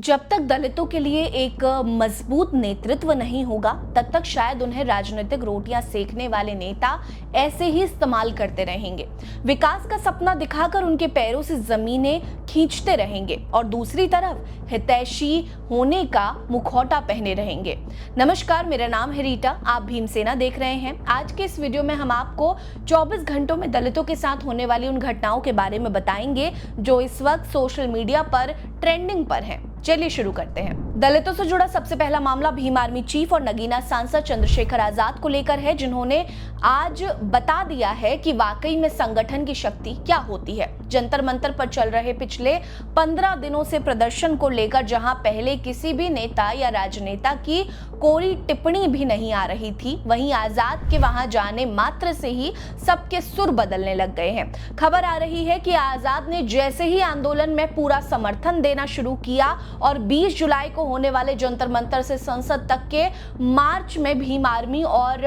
जब तक दलितों के लिए एक मजबूत नेतृत्व नहीं होगा तब तक शायद उन्हें राजनीतिक रोटियां सेकने वाले नेता ऐसे ही इस्तेमाल करते रहेंगे। विकास का सपना दिखाकर उनके पैरों से जमीनें खींचते रहेंगे और दूसरी तरफ हितैषी होने का मुखौटा पहने रहेंगे। नमस्कार, मेरा नाम है रीटा, आप भीमसेना देख रहे हैं। आज के इस वीडियो में हम आपको 24 घंटों में दलितों के साथ होने वाली उन घटनाओं के बारे में बताएंगे जो इस वक्त सोशल मीडिया पर ट्रेंडिंग पर हैं। चलिए शुरू करते हैं। दलितों से जुड़ा सबसे पहला मामला भीम आर्मी चीफ और नगीना सांसद चंद्रशेखर आजाद को लेकर है, जिन्होंने आज बता दिया है कि वाकई में संगठन की शक्ति क्या होती है। जंतर मंतर पर चल रहे पिछले 15 दिनों से प्रदर्शन को लेकर जहां पहले किसी भी नेता या राजनेता की कोई टिप्पणी भी नहीं आ रही थी, वहीं आजाद के वहां जाने मात्र से ही सबके सुर बदलने लग गए हैं। खबर आ रही है कि आजाद ने जैसे ही आंदोलन में पूरा समर्थन देना शुरू किया और 20 जुलाई को होने वाले जंतर मंतर से संसद तक के मार्च में भीम आर्मी और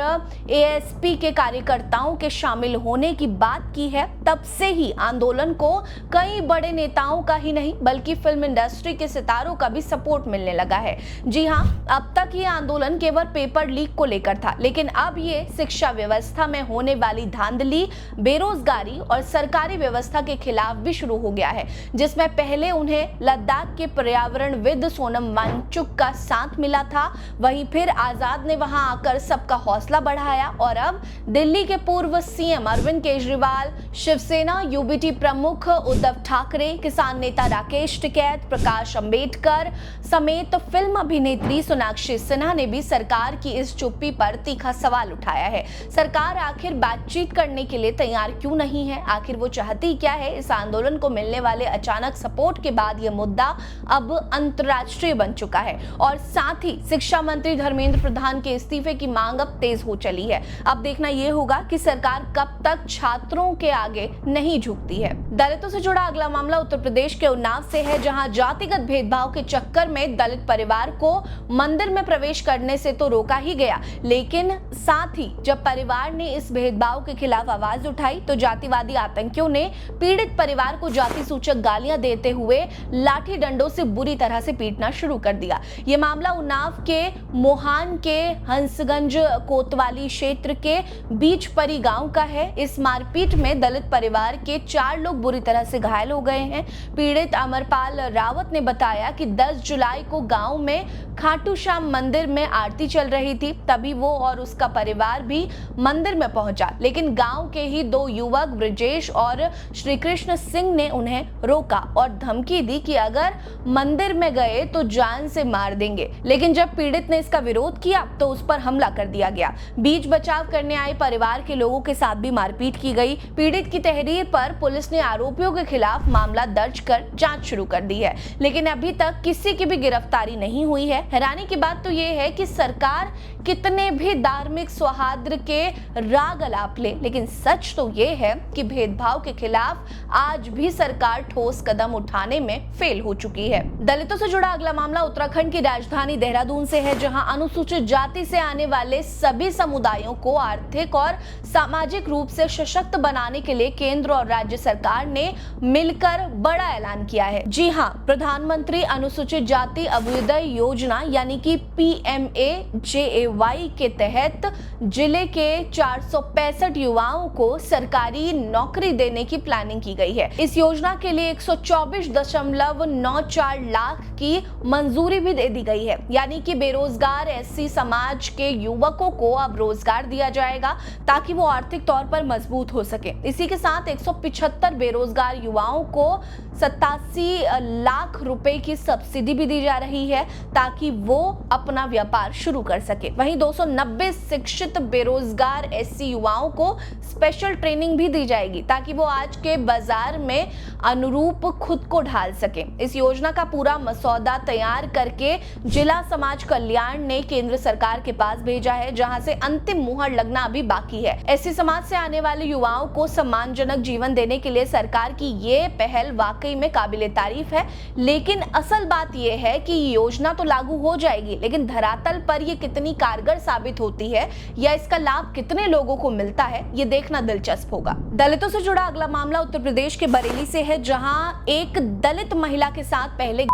एएसपी के कार्यकर्ताओं के शामिल होने की बात की है, तब से ही आंदोलन को कई बड़े नेताओं का ही नहीं बल्कि फिल्म इंडस्ट्री के सितारों का भी सपोर्ट मिलने लगा है। जी हां, अब तक ये आंदोलन केवल पेपर लीक को लेकर था, लेकिन अब ये शिक्षा व्यवस्था में होने वाली धांधली, बेरोजगारी और सरकारी व्यवस्था के खिलाफ भी शुरू हो गया है, जिसमें पहले उन्हें लद्दाख के पर्यावरणविद सोनम वांगचुक का साथ मिला था, वहीं फिर आजाद ने वहां आकर सबका हौसला बढ़ाया और अब दिल्ली के पूर्व सीएम अरविंद केजरीवाल, शिवसेना यूबीटी प्रमुख उद्धव ठाकरे, किसान नेता राकेश टिकैत, प्रकाश अंबेडकर समेत फिल्म अभिनेत्री सोनाक्षी सिन्हा ने भी सरकार की इस चुप्पी पर तीखा सवाल उठाया है। सरकार आखिर बातचीत करने के लिए तैयार क्यों नहीं है? आखिर वो चाहती क्या है? इस आंदोलन को मिलने वाले अचानक सपोर्ट के बाद यह मुद्दा अब अंतर्राष्ट्रीय बन चुका है और साथ ही शिक्षा मंत्री धर्मेंद्र प्रधान के इस्तीफे की मांग अब तेज हो चली है। अब देखना यह होगा कि सरकार कब तक छात्रों के आगे नहीं झुकती है। दलितों से जुड़ा अगला मामला उत्तर प्रदेश के उन्नाव से है, जहां जातिगत भेदभाव के चक्कर में दलित परिवार को मंदिर में प्रवेश करने से तो रोका ही गया, लेकिन साथ ही जब परिवार ने इस भेदभाव के खिलाफ आवाज उठाई तो जातिवादी आतंकियों ने पीड़ित परिवार को जाति सूचक गालियां देते हुए लाठी डंडों से बुरी तरह से पीटना शुरू कर दिया। यह मामला उन्नाव के मोहान के हंसगंज कोतवाली क्षेत्र के बीच परी गांव का है। इस मारपीट में दलित परिवार के 4 लोग बुरी तरह से घायल हो गए हैं। पीड़ित अमरपाल रावत ने बताया कि 10 जुलाई को गांव में खाटू श्याम मंदिर में आरती चल रही थी, तभी वो और उसका परिवार भी मंदिर में पहुंचा, लेकिन गांव के ही 2 युवक ब्रजेश और श्रीकृष्ण सिंह ने उन्हें रोका और धमकी दी कि अगर मंदिर में गए तो जान से मार देंगे। लेकिन जब पीड़ित ने इसका विरोध किया तो उस पर हमला कर दिया गया। बीच बचाव करने आए परिवार के लोगों के साथ भी मारपीट की गई। पीड़ित की तहरीर पर पुलिस ने आरोपियों के खिलाफ मामला दर्ज कर जांच शुरू कर दी है, लेकिन अभी तक किसी की भी गिरफ्तारी नहीं हुई है। हैरानी की बात तो ये है कि सरकार कितने भी धार्मिक सौहार्द के राग अलाप ले, लेकिन सच तो ये है कि भेदभाव के खिलाफ आज भी सरकार ठोस कदम उठाने में फेल हो चुकी है। दलितों से जुड़ा अगला मामला उत्तराखंड की राजधानी देहरादून से है, जहां अनुसूचित जाति से आने वाले सभी समुदायों को आर्थिक और सामाजिक रूप से सशक्त बनाने के लिए केंद्र और राज्य सरकार ने मिलकर बड़ा ऐलान किया है। जी हां, प्रधानमंत्री अनुसूचित जाति अभ्युदय योजना यानी कि PMAJAY के तहत जिले के 465 युवाओं को सरकारी नौकरी देने की प्लानिंग की गई है। इस योजना के लिए 124.94 लाख की मंजूरी भी दे दी गई है, यानी कि बेरोजगार SC समाज के युवकों को अब रोजगार दिया जाएगा ताकि वो आर्थिक तौर पर मजबूत हो सके। इसी के साथ 175 बेरोजगार युवाओं को 87 लाख रुपए की सब्सिडी भी दी जा रही है ताकि वो अपना व्यापार शुरू कर सके। वहीं 290 शिक्षित बेरोजगार SC युवाओं को स्पेशल ट्रेनिंग भी दी जाएगी ताकि वो आज के बाजार में अनुरूप खुद को ढाल सके। इस योजना का पूरा मसौदा तैयार करके जिला समाज कल्याण ने केंद्र सरकार के पास भेजा है, जहां से अंतिम मुहर लगना अभी बाकी है। SC समाज से आने वाले युवाओं को सम्मानजनक जीवन देने के लिए सरकार की ये पहल वाकई में काबिले तारीफ है, लेकिन असल बात यह है कि योजना तो लागू हो जाएगी, लेकिन धरातल पर ये कितनी कारगर साबित होती है या इसका लाभ कितने लोगों को मिलता है, ये देखना दिलचस्प होगा। दलितों से जुड़ा अगला मामला उत्तर प्रदेश के बरेली से है, जहां एक दलित महिला के साथ पहले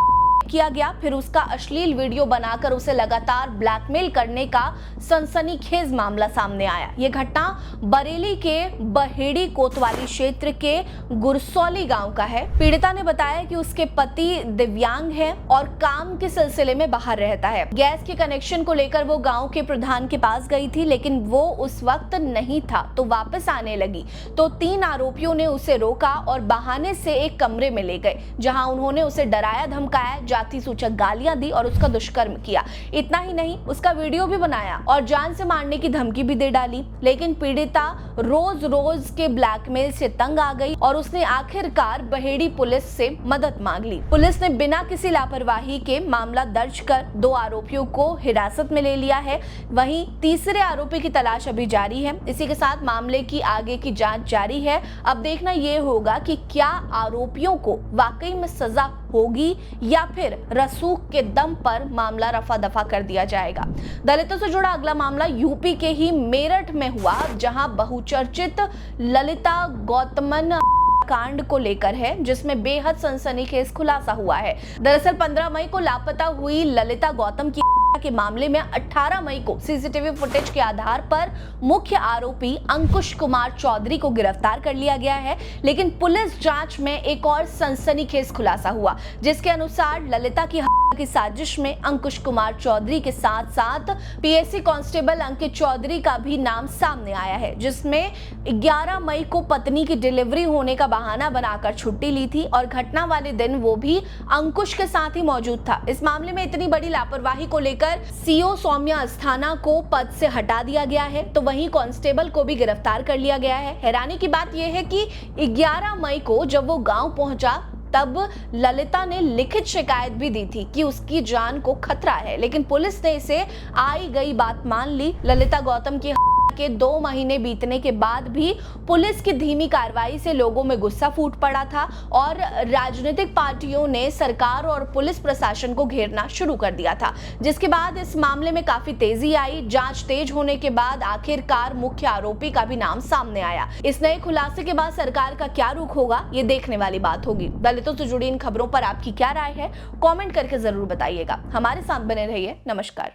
किया गया, फिर उसका अश्लील वीडियो बनाकर उसे लगातार ब्लैकमेल करने का सनसनीखेज मामला सामने आया। ये घटना बरेली के बहेड़ी कोतवाली क्षेत्र के गुरसौली गांव का है। पीड़िता ने बताया कि उसके पति दिव्यांग है और काम के सिलसिले में बाहर रहता है। गैस के कनेक्शन को लेकर वो गांव के प्रधान के पास गई थी, लेकिन वो उस वक्त नहीं था, तो वापस आने लगी तो 3 आरोपियों ने उसे रोका और बहाने से एक कमरे में ले गए, जहां उन्होंने उसे डराया, धमकाया, जाति सूचक गालियां दी और उसका दुष्कर्म किया। इतना ही नहीं, उसका वीडियो भी बनाया और जान से मारने की धमकी भी दे डाली। लेकिन पीड़िता रोज रोज के ब्लैकमेल से तंग आ गई और उसने आखिरकार बहेड़ी पुलिस से मदद मांग ली। पुलिस ने बिना किसी लापरवाही के मामला दर्ज कर 2 आरोपियों को हिरासत में ले लिया है। वहीं तीसरे आरोपी की तलाश अभी जारी है। इसी के साथ मामले की आगे की जांच जारी है। अब देखना यह होगा कि क्या आरोपियों को वाकई में सजा होगी या फिर रसूख के दम पर मामला रफा दफा कर दिया जाएगा। दलितों से जुड़ा अगला मामला यूपी के ही मेरठ में हुआ, जहां बहुचर्चित ललिता गौतमन कांड को लेकर है, जिसमें बेहद सनसनीखेज खुलासा हुआ है। दरअसल 15 मई को लापता हुई ललिता गौतम की के मामले में 18 मई को सीसीटीवी फुटेज के आधार पर मुख्य आरोपी अंकुश कुमार चौधरी को गिरफ्तार कर लिया गया है। लेकिन पुलिस जांच में एक और सनसनीखेज खुलासा हुआ, जिसके अनुसार ललिता की साजिश में अंकुश कुमार चौधरी के साथ साथ पीएससी कांस्टेबल अंकित चौधरी का भी नाम सामने आया है, जिसमें 11 मई को पत्नी की डिलीवरी होने का बहाना बनाकर छुट्टी ली थी और घटना वाले दिन वो भी अंकुश के साथ ही मौजूद था। इस मामले में इतनी बड़ी लापरवाही को लेकर सीओ सौम्या अस्थाना को पद से हटा दिया गया है, तो वहीं कांस्टेबल को भी गिरफ्तार कर लिया गया है। हैरानी की बात यह है कि 11 मई को जब वो गांव पहुंचा तब ललिता ने लिखित शिकायत भी दी थी कि उसकी जान को खतरा है, लेकिन पुलिस ने इसे आई गई बात मान ली। ललिता गौतम की के 2 महीने बीतने के बाद भी पुलिस की धीमी कार्रवाई से लोगों में गुस्सा फूट पड़ा था और राजनीतिक पार्टियों ने सरकार और पुलिस प्रशासन को घेरना शुरू कर दिया था, जिसके बाद इस मामले में काफी तेजी आई। जांच तेज होने के बाद आखिरकार मुख्य आरोपी का भी नाम सामने आया। इस नए खुलासे के बाद सरकार का क्या रुख होगा, ये देखने वाली बात होगी। दलितों से जुड़ी इन खबरों पर आपकी क्या राय है, कमेंट करके जरूर बताइएगा। हमारे साथ बने रहिए। नमस्कार।